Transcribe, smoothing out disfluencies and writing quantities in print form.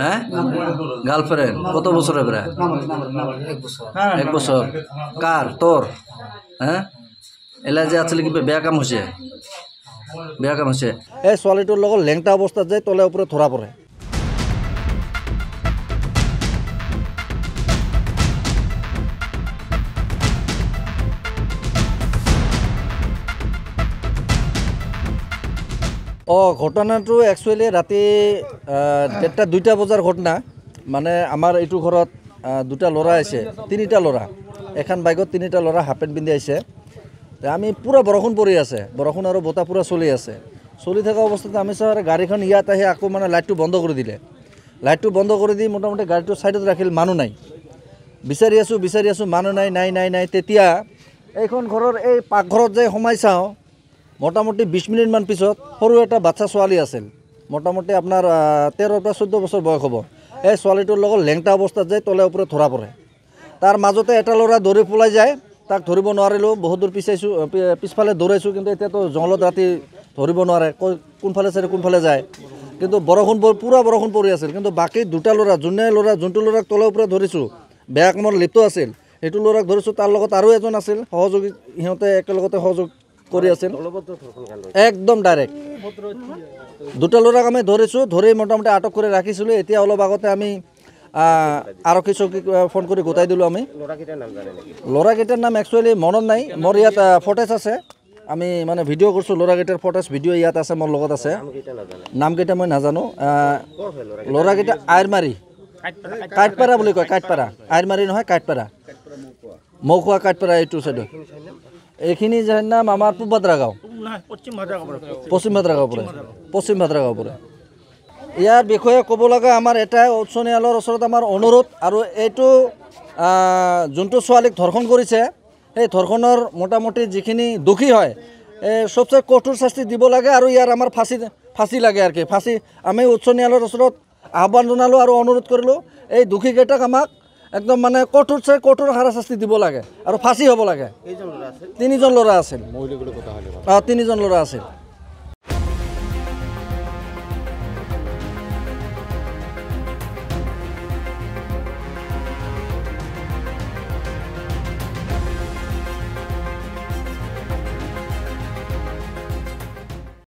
হ্যাঁ গাৰ্লফ্ৰেন্ড কত বছৰ এবাৰে 1 বছৰ কাৰ তোৰ হ্যাঁ এলা যে আসলে কি বেয়া কাম হৈছে এই ছোৱালীটোৰ লগত লেংটা অৱস্থাত যায় তলে ওপৰে ধৰা পৰে ঘটনাটো একচুৱেলি ৰাতি 1:30 বজাৰ ঘটনা মানে আমাৰ এইটো ঘৰত দুটা ল'ৰা আছে তিনিটা ল'ৰা এখন বাইকত তিনিটা ল'ৰা হাফ পেণ্ট পিন্ধি আহিছে আমি পুৰা বৰষুণ পৰি আছে বৰষুণ আৰু বতাহ পুৰা চলি আছে চলি থকা অৱস্থাত আমি চাৰ গাড়ীখন ইয়াত আহি আকৌ মানে লাইটটো বন্ধ কৰি দিলে লাইটটো বন্ধ কৰি দি মোটামুটি গাড়ীটো সাইডত ৰাখিল মানুহ নাই বিচাৰি আছো মানুহ নাই তেতিয়া এইখন ঘৰৰ এই পাকঘৰত যাই সোমাই চাওঁ মোটামুটি 20 মিনিট মান পিছত সৰু এটা বাচ্চা ছোৱালী আছিল মোটামুটি আপোনাৰ 13 পৰা 14 বছৰ বয়স হ'ব এই ছোৱালীটোৰ লগত লেংটা অৱস্থাত যায় তলে ওপৰে ধৰা পৰে তাৰ মাজতে এটা ল'ৰা দৌৰি পলাই যায় তাক ধৰিব নোৱাৰিলোঁ বহুত দূৰ পিছফালে দৌৰাইছোঁ কিন্তু এতিয়াতো জংঘলত ৰাতি ধৰিব নোৱাৰে কোনফালে যায় কিন্তু পুৰা বৰষুণ পৰি আছিল কিন্তু বাকী দুটা ল'ৰা যোনটো ল'ৰাক তলে ওপৰে ধৰিছোঁ বেয়া কামত লিপ্ত আছিল সেইটো ল'ৰাক ধৰিছোঁ তাৰ লগত আৰু এজন আছিল সহযোগী সিহঁতে একেলগতে সহযোগ কৰি আছিল একদম ডাইৰেক্ট দুটা ল'ৰাক আমি ধৰি মোটামুটি আটক কৰি ৰাখিছিলোঁ এতিয়া অলপ আগতে আমি আৰক্ষী চকীক ফোন কৰি গোটাই দিলোঁ আমি ল'ৰাকেইটাৰ নাম একচুৱেলি মনত নাই মোৰ ইয়াত ফটেজ আছে আমি মানে ভিডিঅ' কৰিছোঁ ল'ৰাকেইটাৰ ফটেজ ভিডিঅ' ইয়াত আছে মোৰ লগত আছে নামকেইটা মই নাজানো ল'ৰাকেইটা আইৰমাৰী কাইটপাৰা বুলি কয় কাইটপাৰা আইৰমাৰী নহয় কাইটপাৰা মৌখোৱা কাইটপাৰা এইটো চাইডত এইখিনি যাৰ নাম আমাৰ পূব ভাদ্ৰাগাঁও পশ্চিম ভাদ্ৰাগাঁও পৰে ইয়াৰ বিষয়ে ক'ব লগা আমাৰ এটাই উচ্চ ন্যায়ালয়ৰ ওচৰত আমাৰ অনুৰোধ আৰু এইটো যোনটো ছোৱালীক ধৰ্ষণ কৰিছে সেই ধৰ্ষণৰ মোটামুটি যিখিনি দোষী হয় সবচে কঠোৰ শাস্তি দিব লাগে আৰু ইয়াৰ আমাৰ ফাঁচি লাগে আৰু কি ফাঁচি আমি উচ্চ ন্যায়ালয়ৰ ওচৰত আহ্বান জনালোঁ আৰু অনুৰোধ কৰিলোঁ এই দোষীকেইটাক আমাক একদম মানে কঠোৰ হাৰাশাস্তি দিব লাগে আৰু ফাঁচি হ'ব লাগে তিনিজন ল'ৰা আছিল